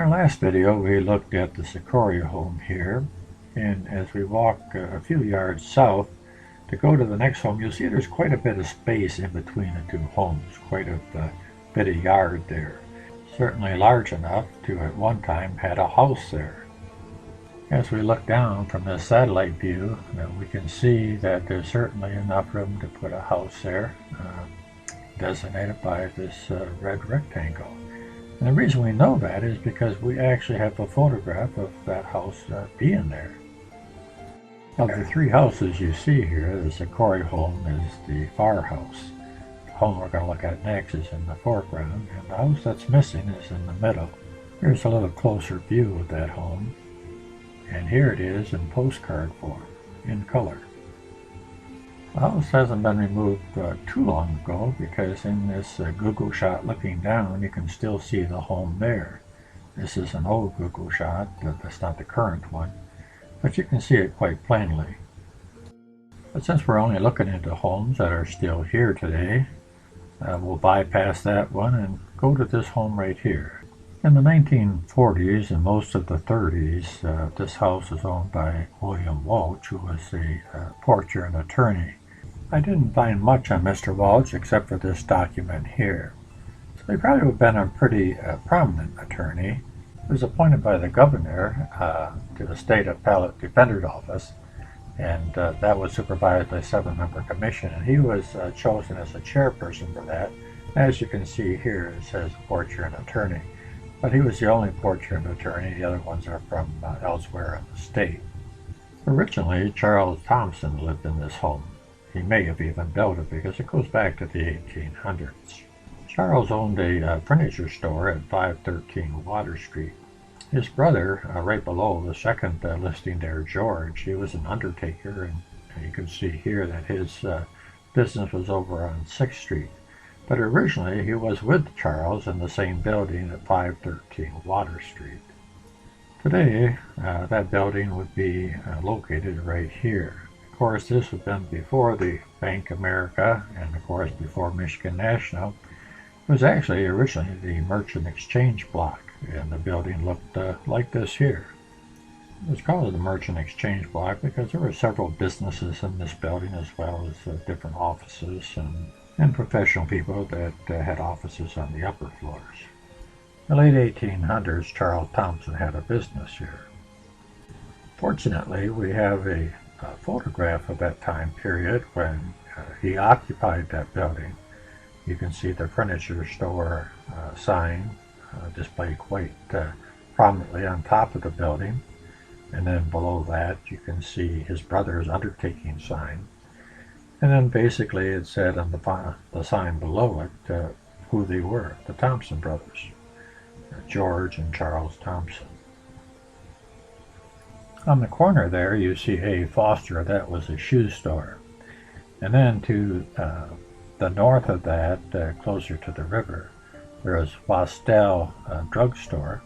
our last video, we looked at the Sequoia home here, and as we walk a few yards south to go to the next home, you'll see there's quite a bit of space in between the two homes, quite a bit of yard there. Certainly large enough to at one time had a house there. As we look down from this satellite view, we can see that there's certainly enough room to put a house there, designated by this red rectangle. And the reason we know that is because we actually have a photograph of that house being there. Of the three houses you see here, the Sequoia home is the far house. The home we're going to look at next is in the foreground, and the house that's missing is in the middle. Here's a little closer view of that home, and here it is in postcard form, in color. The house hasn't been removed too long ago, because in this Google shot looking down, you can still see the home there. This is an old Google shot, that's not the current one, but you can see it quite plainly. But since we're only looking into homes that are still here today, we'll bypass that one and go to this home right here. In the 1940s and most of the 30s, this house was owned by William Walsh, who was a poacher and attorney. I didn't find much on Mr. Walsh except for this document here. So he probably would have been a pretty prominent attorney. He was appointed by the governor to the state appellate defender's office, and that was supervised by a 7-member commission, and he was chosen as a chairperson for that. As you can see here, it says poacher and attorney, but he was the only poacher and attorney. The other ones are from elsewhere in the state. Originally, Charles Thompson lived in this home. He may have even built it because it goes back to the 1800s. Charles owned a furniture store at 513 Water Street. His brother, right below the second listing there, George, he was an undertaker, and you can see here that his business was over on 6th Street. But originally he was with Charles in the same building at 513 Water Street. Today, that building would be located right here. Of course, this had been before the Bank of America, and of course before Michigan National. It was actually originally the Merchant Exchange Block, and the building looked like this here. It was called the Merchant Exchange Block because there were several businesses in this building, as well as different offices and professional people that had offices on the upper floors. In the late 1800s, Charles Thompson had a business here. Fortunately, we have a photograph of that time period when he occupied that building. You can see the furniture store sign displayed quite prominently on top of the building, and then below that you can see his brother's undertaking sign, and then basically it said on the sign below it who they were, the Thompson brothers, George and Charles Thompson. On the corner there you see A. Foster, that was a shoe store, and then to the north of that, closer to the river, there is Wastel drugstore,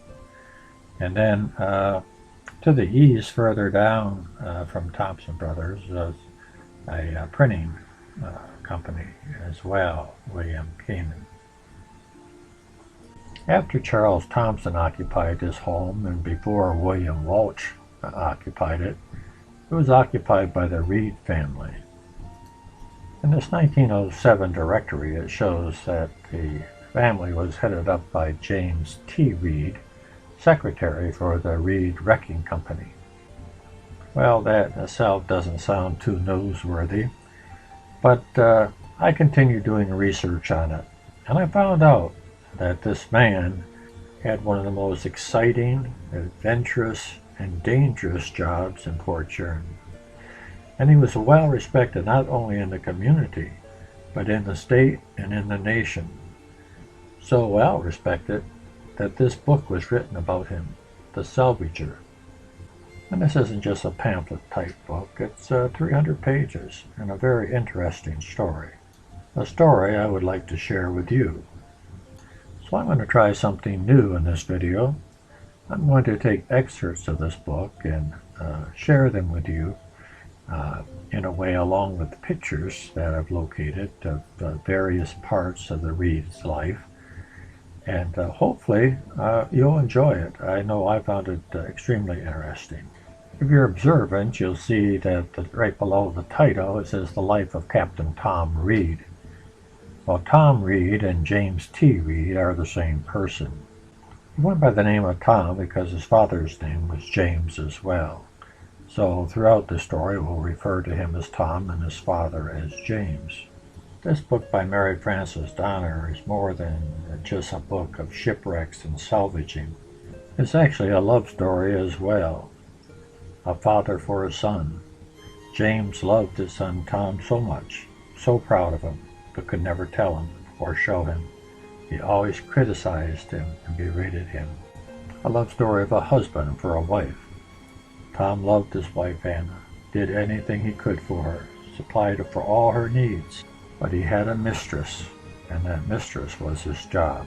and then to the east, further down from Thompson Brothers, was a printing company as well, William Keenan. After Charles Thompson occupied this home, and before William Walsh occupied it, it was occupied by the Reed family. In this 1907 directory, it shows that the family was headed up by James T. Reed, secretary for the Reed Wrecking Company. Well, that in itself doesn't sound too newsworthy, but I continued doing research on it, and I found out that this man had one of the most exciting, adventurous, and dangerous jobs in Port Huron. And he was well respected not only in the community, but in the state and in the nation. So well respected that this book was written about him, The Salvager. And this isn't just a pamphlet type book, it's 300 pages and a very interesting story. A story I would like to share with you. So I'm going to try something new in this video. I'm going to take excerpts of this book and share them with you in a way along with the pictures that I've located of various parts of the Reed's life. And hopefully you'll enjoy it. I know I found it extremely interesting. If you're observant, you'll see that right below the title it says The Life of Captain Tom Reed. Well, Tom Reed and James T. Reed are the same person. He went by the name of Tom because his father's name was James as well. So throughout the story we'll refer to him as Tom and his father as James. This book by Mary Frances Donner is more than just a book of shipwrecks and salvaging. It's actually a love story as well. A father for his son. James loved his son Tom so much, so proud of him, but could never tell him or show him. He always criticized him and berated him. A love story of a husband for a wife. Tom loved his wife Anna, did anything he could for her, supplied her for all her needs. But he had a mistress, and that mistress was his job.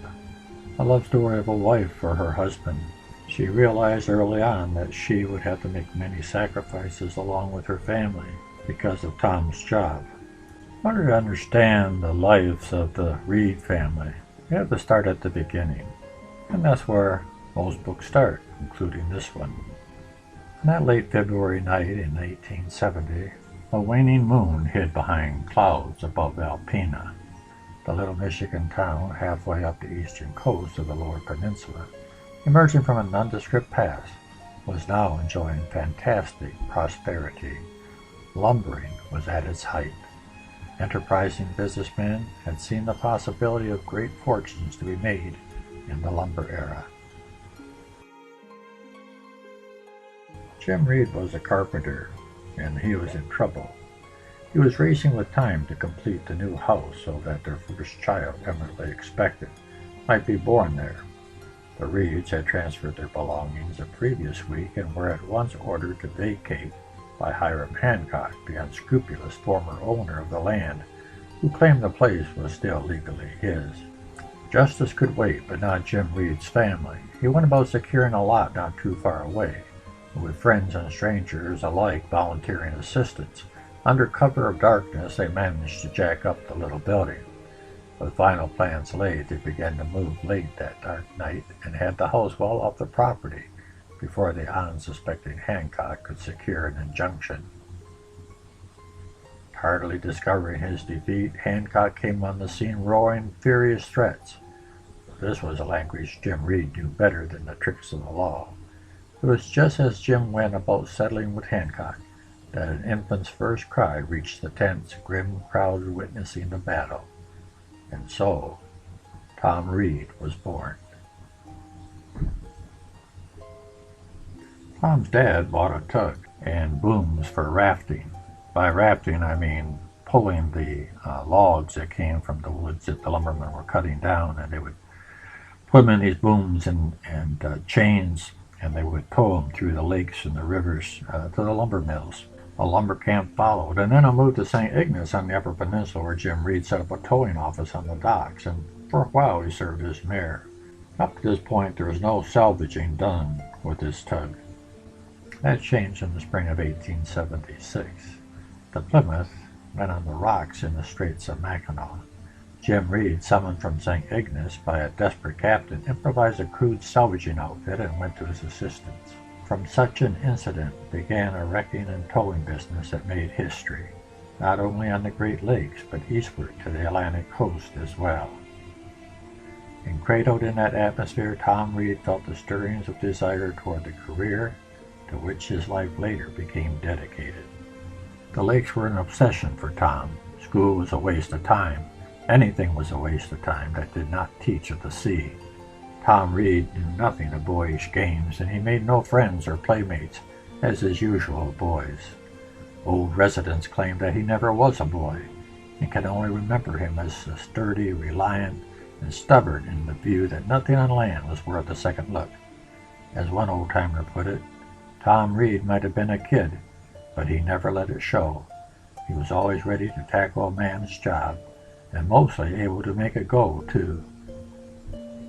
A love story of a wife for her husband. She realized early on that she would have to make many sacrifices along with her family because of Tom's job. In order to understand the lives of the Reed family, you have to start at the beginning. And that's where most books start, including this one. On that late February night in 1870, a waning moon hid behind clouds above Alpena, the little Michigan town halfway up the eastern coast of the Lower Peninsula. Emerging from a nondescript past, was now enjoying fantastic prosperity. Lumbering was at its height. Enterprising businessmen had seen the possibility of great fortunes to be made in the lumber era. Jim Reed was a carpenter, and he was in trouble. He was racing with time to complete the new house so that their first child, eminently expected, might be born there. The Reeds had transferred their belongings the previous week and were at once ordered to vacate by Hiram Hancock, the unscrupulous former owner of the land, who claimed the place was still legally his. Justice could wait, but not Jim Reed's family. He went about securing a lot not too far away, with friends and strangers alike volunteering assistance. Under cover of darkness, they managed to jack up the little building. With final plans laid, they began to move late that dark night and had the house well off the property before the unsuspecting Hancock could secure an injunction. Tardily discovering his defeat, Hancock came on the scene roaring furious threats. This was a language Jim Reed knew better than the tricks of the law. It was just as Jim went about settling with Hancock that an infant's first cry reached the tense, grim crowd witnessing the battle. And so, Tom Reed was born. Tom's dad bought a tug and booms for rafting. By rafting, I mean pulling the logs that came from the woods that the lumbermen were cutting down, and they would put them in these booms and chains, and they would tow them through the lakes and the rivers to the lumber mills. A lumber camp followed, and then I moved to St. Ignace on the Upper Peninsula, where Jim Reed set up a towing office on the docks, and for a while he served as mayor. Up to this point, there was no salvaging done with this tug. That changed in the spring of 1876. The Plymouth went on the rocks in the Straits of Mackinac. Jim Reed, summoned from St. Ignace by a desperate captain, improvised a crude salvaging outfit and went to his assistance. From such an incident began a wrecking and towing business that made history, not only on the Great Lakes, but eastward to the Atlantic coast as well. Encradled in that atmosphere, Tom Reed felt the stirrings of desire toward the career to which his life later became dedicated. The lakes were an obsession for Tom. School was a waste of time. Anything was a waste of time that did not teach of the sea. Tom Reed knew nothing of boyish games, and he made no friends or playmates, as is usual with boys. Old residents claimed that he never was a boy, and can only remember him as sturdy, reliant, and stubborn in the view that nothing on land was worth a second look. As one old-timer put it, Tom Reed might have been a kid, but he never let it show. He was always ready to tackle a man's job, and mostly able to make it go, too.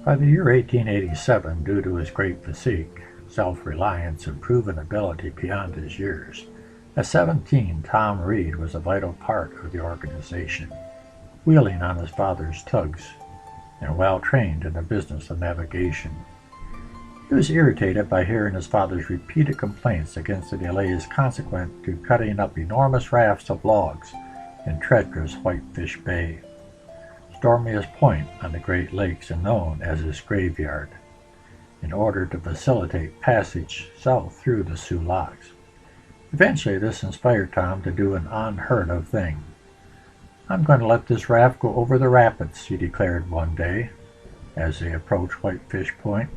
By the year 1887, due to his great physique, self-reliance, and proven ability beyond his years, at 17, Tom Reed was a vital part of the organization, wheeling on his father's tugs. and well trained in the business of navigation. He was irritated by hearing his father's repeated complaints against the delays consequent to cutting up enormous rafts of logs in treacherous Whitefish Bay. Stormiest point on the Great Lakes and known as his graveyard, in order to facilitate passage south through the Soo Locks. Eventually this inspired Tom to do an unheard of thing. "I'm going to let this raft go over the rapids," he declared one day, as they approached Whitefish Point.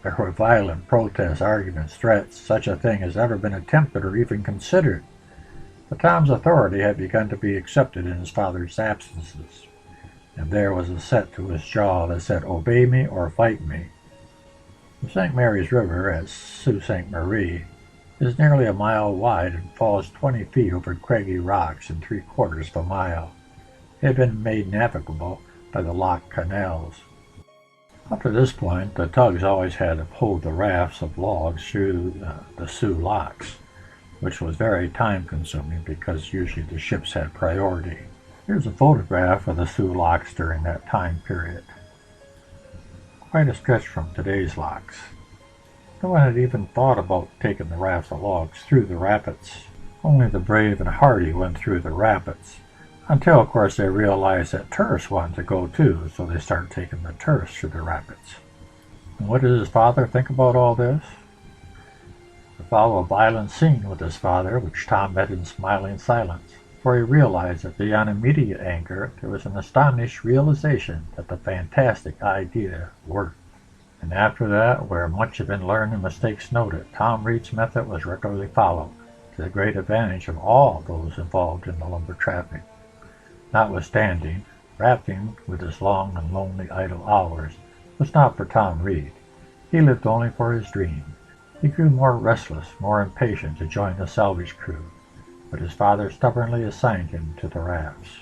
There were violent protests, arguments, threats. Such a thing has never been attempted or even considered. But Tom's authority had begun to be accepted in his father's absences, and there was a set to his jaw that said, "Obey me or fight me." The St. Mary's River at Sault Ste. Marie is nearly a mile wide and falls 20 feet over craggy rocks in 3/4 of a mile. It had been made navigable by the lock canals. Up to this point, the tugs always had to pull the rafts of logs through the Soo Locks, which was very time-consuming because usually the ships had priority. Here's a photograph of the Soo Locks during that time period. Quite a stretch from today's locks. No one had even thought about taking the rafts of logs through the rapids. Only the brave and hardy went through the rapids, until, of course, they realized that tourists wanted to go too, so they started taking the tourists through the rapids. And what did his father think about all this? To follow a violent scene with his father, which Tom met in smiling silence, for he realized that beyond immediate anger, there was an astonished realization that the fantastic idea worked. And after that, where much had been learned and mistakes noted, Tom Reed's method was regularly followed, to the great advantage of all those involved in the lumber traffic. Notwithstanding, rafting with his long and lonely idle hours was not for Tom Reed. He lived only for his dream. He grew more restless, more impatient to join the salvage crew, but his father stubbornly assigned him to the rafts.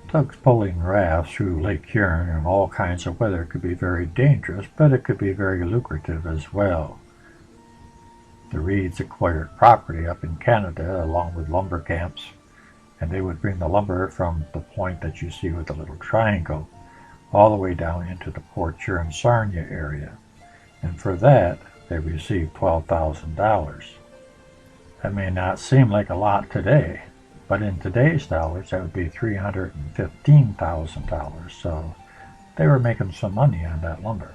Tugs pulling rafts through Lake Huron in all kinds of weather could be very dangerous, but it could be very lucrative as well. The Reeds acquired property up in Canada along with lumber camps, and they would bring the lumber from the point that you see with the little triangle all the way down into the Port Huron-Sarnia area, and for that they received $12,000. That may not seem like a lot today, but in today's dollars that would be $315,000, so they were making some money on that lumber.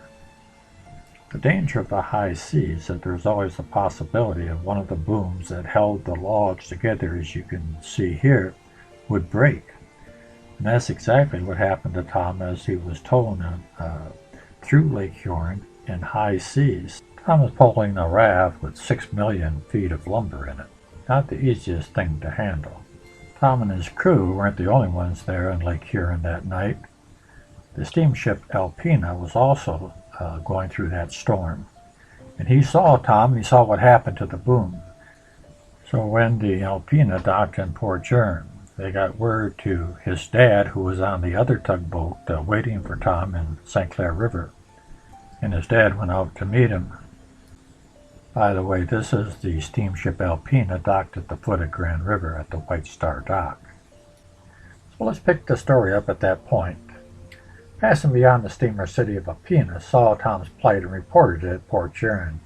The danger of the high seas is that there's always the possibility of one of the booms that held the logs together, as you can see here, would break. And that's exactly what happened to Tom as he was towing through Lake Huron in high seas. Tom was pulling a raft with 6 million feet of lumber in it. Not the easiest thing to handle. Tom and his crew weren't the only ones there in Lake Huron that night. The steamship Alpena was also going through that storm. And he saw Tom, and he saw what happened to the boom. So when the Alpena docked in Port Huron, they got word to his dad, who was on the other tugboat waiting for Tom in St. Clair River. And his dad went out to meet him. By the way, this is the steamship Alpena docked at the foot of Grand River at the White Star Dock. So let's pick the story up at that point. Passing beyond the steamer city of Alpena saw Tom's plight and reported it at Port Huron.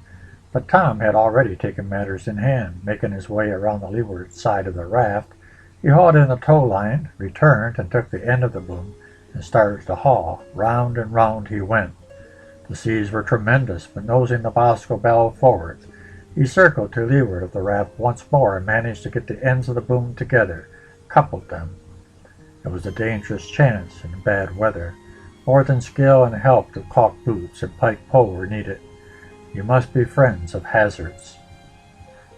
But Tom had already taken matters in hand. Making his way around the leeward side of the raft, he hauled in the tow line, returned, and took the end of the boom and started to haul. Round and round he went. The seas were tremendous, but nosing the Bosco Bell forward, he circled to leeward of the raft once more and managed to get the ends of the boom together, coupled them. It was a dangerous chance in bad weather. More than skill and help to caulk boots and pike pole were needed. You must be friends of hazards.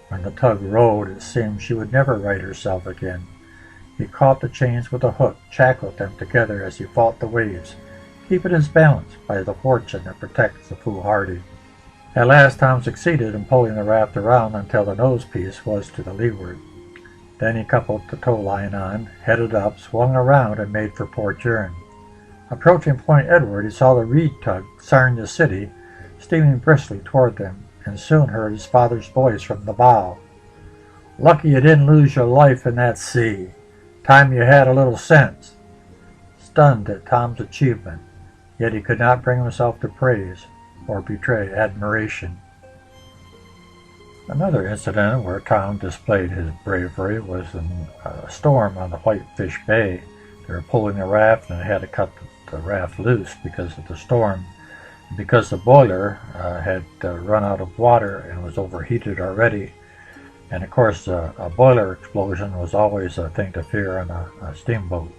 When the tug rode, it seemed she would never right herself again. He caught the chains with a hook, shackled them together as he fought the waves, keeping his balance by the fortune that protects the foolhardy. At last Tom succeeded in pulling the raft around until the nose piece was to the leeward. Then he coupled the tow line on, headed up, swung around, and made for Port Huron. Approaching Point Edward, he saw the Reed tug, Sarnia City, steaming briskly toward them, and soon heard his father's voice from the bow. "Lucky you didn't lose your life in that sea. Time you had a little sense." stunned at Tom's achievement, yet he could not bring himself to praise or betray admiration. Another incident where Tom displayed his bravery was in a storm on the Whitefish Bay. They were pulling a raft and they had to cut the raft loose because of the storm. Because the boiler had run out of water and was overheated already. And of course, a boiler explosion was always a thing to fear on a steamboat.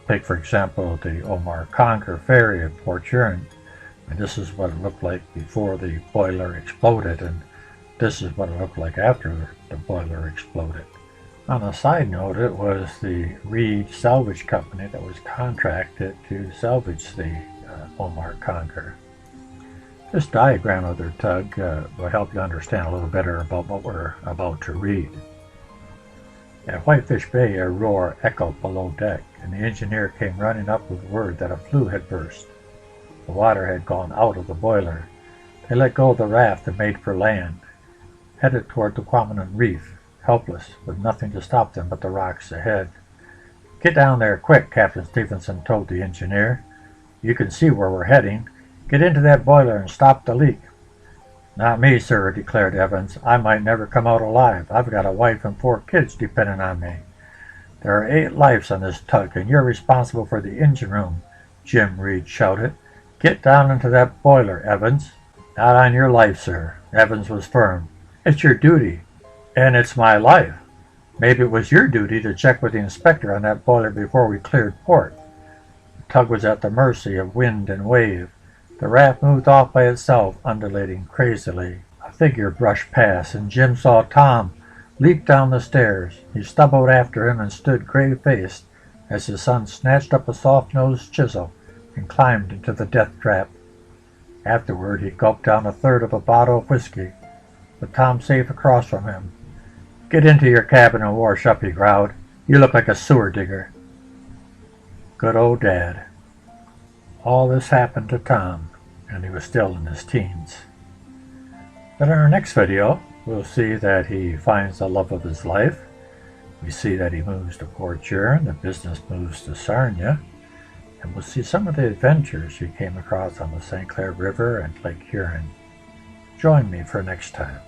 Take, for example, the Omar Conquer ferry at Port Huron. And this is what it looked like before the boiler exploded, and this is what it looked like after the boiler exploded. On a side note, it was the Reed Salvage Company that was contracted to salvage the Omar Conquer. This diagram of their tug will help you understand a little better about what we're about to read. At Whitefish Bay, a roar echoed below deck, and the engineer came running up with word that a flue had burst. The water had gone out of the boiler. They let go of the raft and made for land, headed toward the Quamanon Reef, helpless, with nothing to stop them but the rocks ahead. "Get down there quick," Captain Stevenson told the engineer. "You can see where we're heading. Get into that boiler and stop the leak." "Not me, sir," declared Evans. "I might never come out alive. I've got a wife and 4 kids depending on me." "There are 8 lives on this tug, and you're responsible for the engine room," Jim Reed shouted. "Get down into that boiler, Evans." "Not on your life, sir." Evans was firm. "It's your duty." "And it's my life." "Maybe it was your duty to check with the inspector on that boiler before we cleared port." The tug was at the mercy of wind and wave. The raft moved off by itself, undulating crazily. A figure brushed past, and Jim saw Tom leap down the stairs. He stumbled after him and stood grave-faced as his son snatched up a soft-nosed chisel and climbed into the death trap. Afterward, he gulped down a third of a bottle of whiskey, with Tom safe across from him. "Get into your cabin and wash up," he growled. "You look like a sewer digger." Good old Dad. All this happened to Tom, and he was still in his teens. But in our next video, we'll see that he finds the love of his life. We see that he moves to Port Huron, the business moves to Sarnia, and we'll see some of the adventures he came across on the St. Clair River and Lake Huron. Join me for next time.